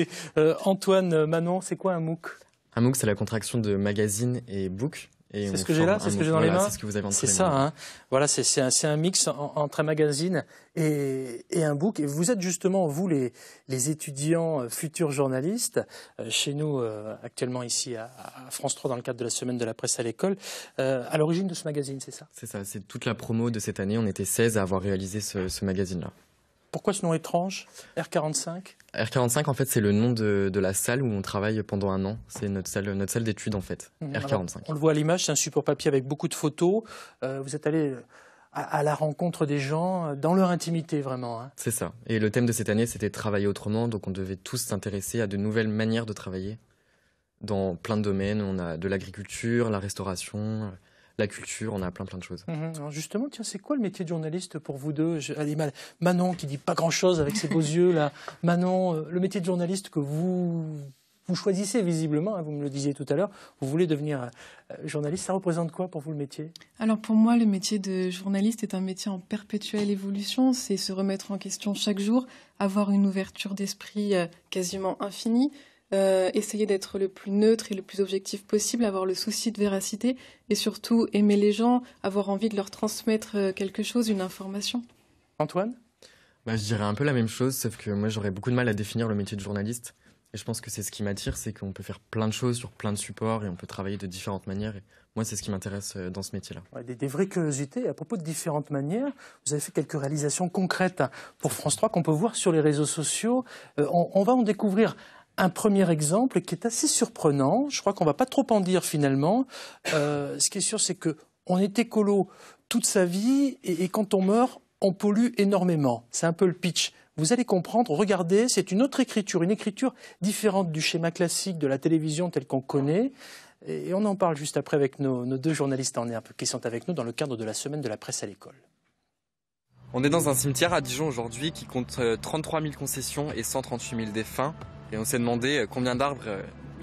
écouter Antoine, Manon, c'est quoi un MOOC? Un MOOC, c'est la contraction de magazine et book. C'est ce que j'ai là, c'est ce que j'ai dans les mains. C'est ce que vous avez entre C'est les ça, mains. hein. Voilà, c'est un mix entre un magazine et un book. Et vous êtes justement, vous, les étudiants futurs journalistes, chez nous, actuellement ici à France 3, dans le cadre de la semaine de la presse à l'école, à l'origine de ce magazine, c'est ça? C'est ça, c'est toute la promo de cette année. On était 16 à avoir réalisé ce magazine-là. Pourquoi ce nom étrange, R45? R45, en fait, c'est le nom de la salle où on travaille pendant un an. C'est notre salle d'études, en fait, R45. Alors, on le voit à l'image, c'est un support papier avec beaucoup de photos. Vous êtes allé à la rencontre des gens, dans leur intimité, vraiment. Hein. C'est ça. Et le thème de cette année, c'était travailler autrement. Donc, on devait tous s'intéresser à de nouvelles manières de travailler dans plein de domaines. On a de l'agriculture, la restauration, la culture, on a plein de choses. Alors justement, tiens, c'est quoi le métier de journaliste pour vous deux? Allez, Manon qui dit pas grand-chose avec ses beaux yeux là. Manon, le métier de journaliste que vous choisissez visiblement, hein, vous me le disiez tout à l'heure, vous voulez devenir journaliste, ça représente quoi pour vous le métier? Alors pour moi, le métier de journaliste est un métier en perpétuelle évolution, c'est se remettre en question chaque jour, avoir une ouverture d'esprit quasiment infinie. Essayer d'être le plus neutre et le plus objectif possible, avoir le souci de véracité et surtout aimer les gens, avoir envie de leur transmettre quelque chose, une information. Antoine? Je dirais un peu la même chose, sauf que moi j'aurais beaucoup de mal à définir le métier de journaliste. Et je pense que c'est ce qui m'attire, c'est qu'on peut faire plein de choses sur plein de supports et on peut travailler de différentes manières. Et moi, c'est ce qui m'intéresse dans ce métier-là. Ouais, des vraies curiosités. À propos de différentes manières, vous avez fait quelques réalisations concrètes pour France 3 qu'on peut voir sur les réseaux sociaux. On va en découvrir un premier exemple qui est assez surprenant. Je crois qu'on ne va pas trop en dire finalement. Ce qui est sûr, c'est qu'on est écolo toute sa vie et quand on meurt, on pollue énormément. C'est un peu le pitch. Vous allez comprendre, regardez, c'est une autre écriture, une écriture différente du schéma classique de la télévision tel qu'on connaît. Et on en parle juste après avec nos deux journalistes en herbe qui sont avec nous dans le cadre de la semaine de la presse à l'école. On est dans un cimetière à Dijon aujourd'hui qui compte 33 000 concessions et 138 000 défunts. Et on s'est demandé combien d'arbres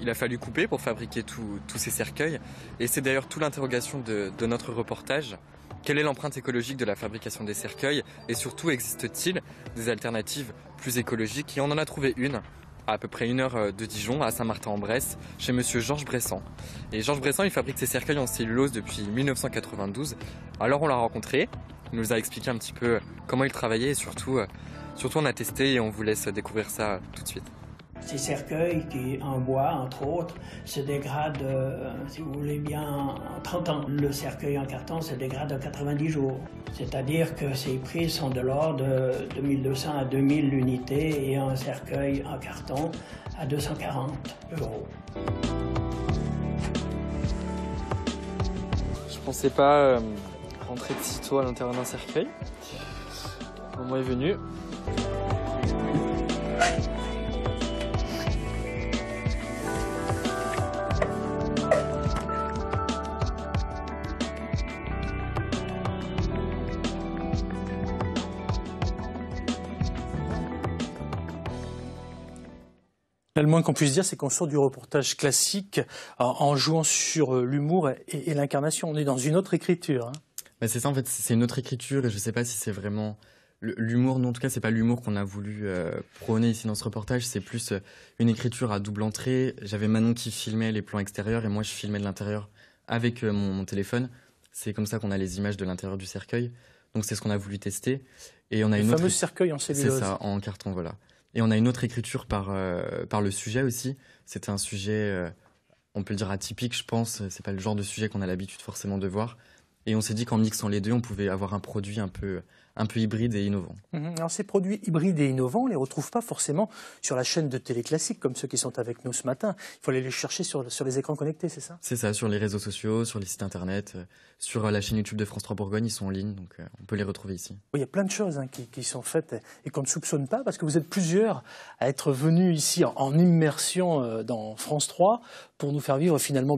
il a fallu couper pour fabriquer tous ces cercueils. Et c'est d'ailleurs toute l'interrogation de notre reportage. Quelle est l'empreinte écologique de la fabrication des cercueils? Et surtout, existe-t-il des alternatives plus écologiques? Et on en a trouvé une, à peu près 1 heure de Dijon, à Saint-Martin-en-Bresse, chez monsieur Georges Bressan. Et Georges Bressan, il fabrique ses cercueils en cellulose depuis 1992. Alors on l'a rencontré, il nous a expliqué un petit peu comment il travaillait et surtout on a testé et on vous laisse découvrir ça tout de suite. Ces cercueils qui, en bois, entre autres, se dégradent, si vous voulez bien, en 30 ans. Le cercueil en carton se dégrade en 90 jours. C'est-à-dire que ces prix sont de l'ordre de 1200 à 2000 l'unité et un cercueil en carton à 240 €. Je pensais pas rentrer de sitôt à l'intérieur d'un cercueil. Le moment est venu. Le moins qu'on puisse dire, c'est qu'on sort du reportage classique en jouant sur l'humour et l'incarnation. On est dans une autre écriture. Hein. C'est ça, en fait, c'est une autre écriture et je ne sais pas si c'est vraiment l'humour. Non, en tout cas, ce n'est pas l'humour qu'on a voulu prôner ici dans ce reportage. C'est plus une écriture à double entrée. J'avais Manon qui filmait les plans extérieurs et moi, je filmais de l'intérieur avec mon téléphone. C'est comme ça qu'on a les images de l'intérieur du cercueil. Donc, c'est ce qu'on a voulu tester. Et on a le fameux cercueil en cellulose. C'est ça, en carton, voilà. Et on a une autre écriture par le sujet aussi. C'était un sujet, on peut le dire atypique, je pense. C'est pas le genre de sujet qu'on a l'habitude forcément de voir. Et on s'est dit qu'en mixant les deux, on pouvait avoir un produit un peu hybride et innovant. Alors ces produits hybrides et innovants, on ne les retrouve pas forcément sur la chaîne de télé classique comme ceux qui sont avec nous ce matin. Il faut aller les chercher sur les écrans connectés, c'est ça? C'est ça, sur les réseaux sociaux, sur les sites internet, sur la chaîne YouTube de France 3 Bourgogne, ils sont en ligne, donc on peut les retrouver ici. Oui, il y a plein de choses qui sont faites et qu'on ne soupçonne pas parce que vous êtes plusieurs à être venus ici en immersion dans France 3 pour nous faire vivre finalement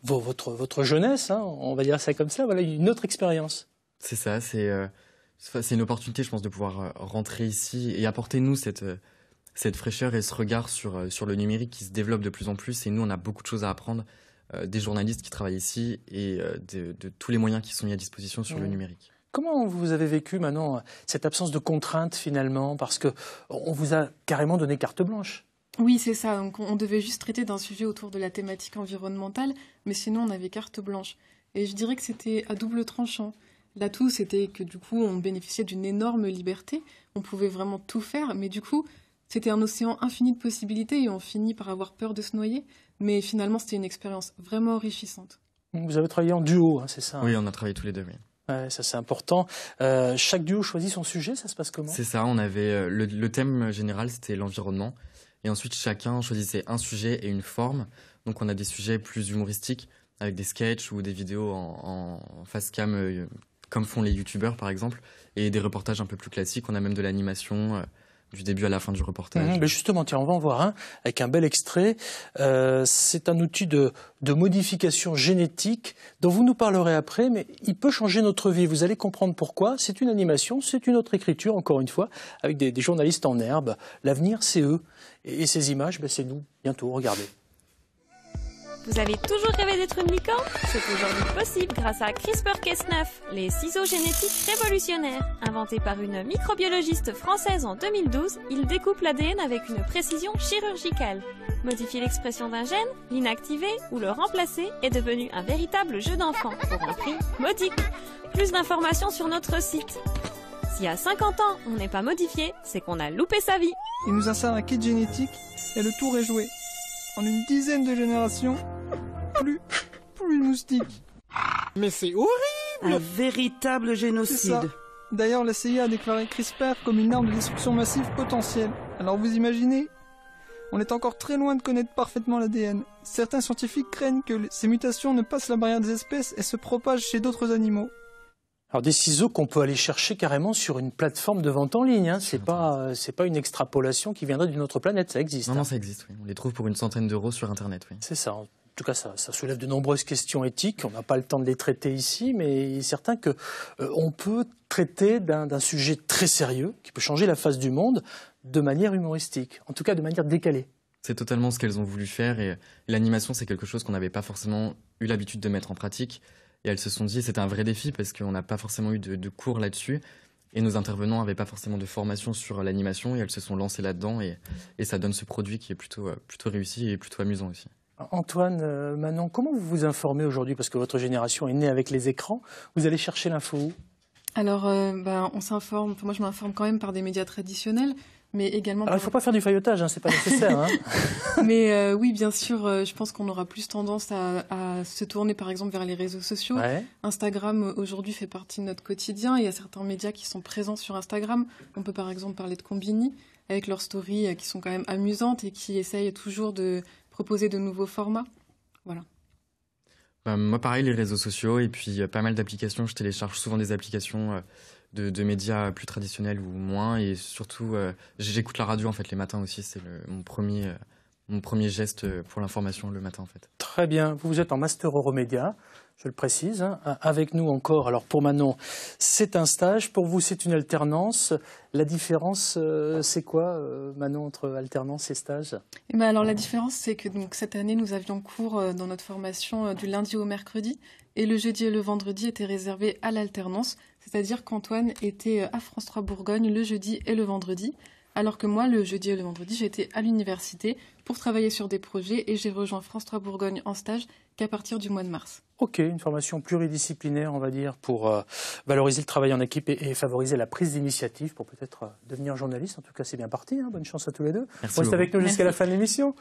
votre jeunesse, hein, on va dire ça comme ça, voilà une autre expérience. C'est ça, c'est une opportunité, je pense, de pouvoir rentrer ici et apporter, nous, cette fraîcheur et ce regard sur le numérique qui se développe de plus en plus. Et nous, on a beaucoup de choses à apprendre des journalistes qui travaillent ici et de tous les moyens qui sont mis à disposition sur le numérique. Comment vous avez vécu maintenant cette absence de contraintes finalement? Parce qu'on vous a carrément donné carte blanche. Oui, c'est ça. Donc, on devait juste traiter d'un sujet autour de la thématique environnementale, mais sinon on avait carte blanche. Et je dirais que c'était à double tranchant. L'atout, c'était que du coup, on bénéficiait d'une énorme liberté. On pouvait vraiment tout faire, mais du coup, c'était un océan infini de possibilités et on finit par avoir peur de se noyer. Mais finalement, c'était une expérience vraiment enrichissante. Vous avez travaillé en duo, hein, c'est ça? Oui, on a travaillé tous les deux, oui. Ouais, ça c'est important. Chaque duo choisit son sujet, ça se passe comment? C'est ça, on avait le thème général, c'était l'environnement. Et ensuite, chacun choisissait un sujet et une forme. Donc, on a des sujets plus humoristiques, avec des sketchs ou des vidéos en face cam, comme font les youtubeurs, par exemple, et des reportages un peu plus classiques. On a même de l'animation du début à la fin du reportage. Mais justement, tiens, on va en voir un avec un bel extrait. C'est un outil de modification génétique dont vous nous parlerez après, mais il peut changer notre vie. Vous allez comprendre pourquoi. C'est une animation, c'est une autre écriture, encore une fois, avec des journalistes en herbe. L'avenir, c'est eux. Et ces images, c'est nous, bientôt. Regardez. Vous avez toujours rêvé d'être une licorne? C'est aujourd'hui possible grâce à CRISPR-Cas9, les ciseaux génétiques révolutionnaires. Inventés par une microbiologiste française en 2012, ils découpent l'ADN avec une précision chirurgicale. Modifier l'expression d'un gène, l'inactiver ou le remplacer est devenu un véritable jeu d'enfant pour un prix modique. Plus d'informations sur notre site. Si à 50 ans on n'est pas modifié, c'est qu'on a loupé sa vie. Il nous insère un kit génétique et le tour est joué. En une dizaine de générations, plus de moustiques. Mais c'est horrible! Un véritable génocide. D'ailleurs, la CIA a déclaré CRISPR comme une arme de destruction massive potentielle. Alors vous imaginez? On est encore très loin de connaître parfaitement l'ADN. Certains scientifiques craignent que ces mutations ne passent la barrière des espèces et se propagent chez d'autres animaux. Alors des ciseaux qu'on peut aller chercher carrément sur une plateforme de vente en ligne. Hein. C'est pas une extrapolation qui viendrait d'une autre planète, ça existe. Non, ça existe, oui. On les trouve pour une centaine d'euros sur Internet, oui. C'est ça. En tout cas, ça soulève de nombreuses questions éthiques. On n'a pas le temps de les traiter ici, mais il est certain que on peut traiter d'un sujet très sérieux qui peut changer la face du monde de manière humoristique, en tout cas de manière décalée. C'est totalement ce qu'elles ont voulu faire et l'animation, c'est quelque chose qu'on n'avait pas forcément eu l'habitude de mettre en pratique. Et elles se sont dit, c'était un vrai défi parce qu'on n'a pas forcément eu de cours là-dessus. Et nos intervenants n'avaient pas forcément de formation sur l'animation et elles se sont lancées là-dedans. Et ça donne ce produit qui est plutôt réussi et plutôt amusant aussi. Antoine, Manon, comment vous vous informez aujourd'hui? Parce que votre génération est née avec les écrans. Vous allez chercher l'info où? Alors, on s'informe. Moi, je m'informe quand même par des médias traditionnels. Mais également. Alors, il ne faut pas faire du feuilletage, hein, c'est pas nécessaire. Hein. Mais oui, bien sûr, je pense qu'on aura plus tendance à se tourner, par exemple, vers les réseaux sociaux. Ouais. Instagram, aujourd'hui, fait partie de notre quotidien. Il y a certains médias qui sont présents sur Instagram. On peut, par exemple, parler de Combini, avec leurs stories qui sont quand même amusantes et qui essayent toujours de proposer de nouveaux formats. Voilà. Moi, pareil, les réseaux sociaux et puis pas mal d'applications. Je télécharge souvent des applications de médias plus traditionnels ou moins. Et surtout, j'écoute la radio en fait les matins aussi. C'est mon premier geste pour l'information le matin en fait. Très bien. Vous êtes en master Euromédia, je le précise. Hein. Avec nous encore. Alors pour Manon, c'est un stage. Pour vous, c'est une alternance. La différence, c'est quoi, Manon, entre alternance et stage? Alors la différence, c'est que donc, cette année, nous avions cours dans notre formation du lundi au mercredi. Et le jeudi et le vendredi étaient réservés à l'alternance. C'est-à-dire qu'Antoine était à France 3 Bourgogne le jeudi et le vendredi. Alors que moi, le jeudi et le vendredi, j'étais à l'université pour travailler sur des projets et j'ai rejoint France 3 Bourgogne en stage qu'à partir du mois de mars. Ok, une formation pluridisciplinaire, on va dire, pour valoriser le travail en équipe et favoriser la prise d'initiative pour peut-être devenir journaliste. En tout cas, c'est bien parti. Hein. Bonne chance à tous les deux. Merci Restez avec nous jusqu'à la fin de l'émission.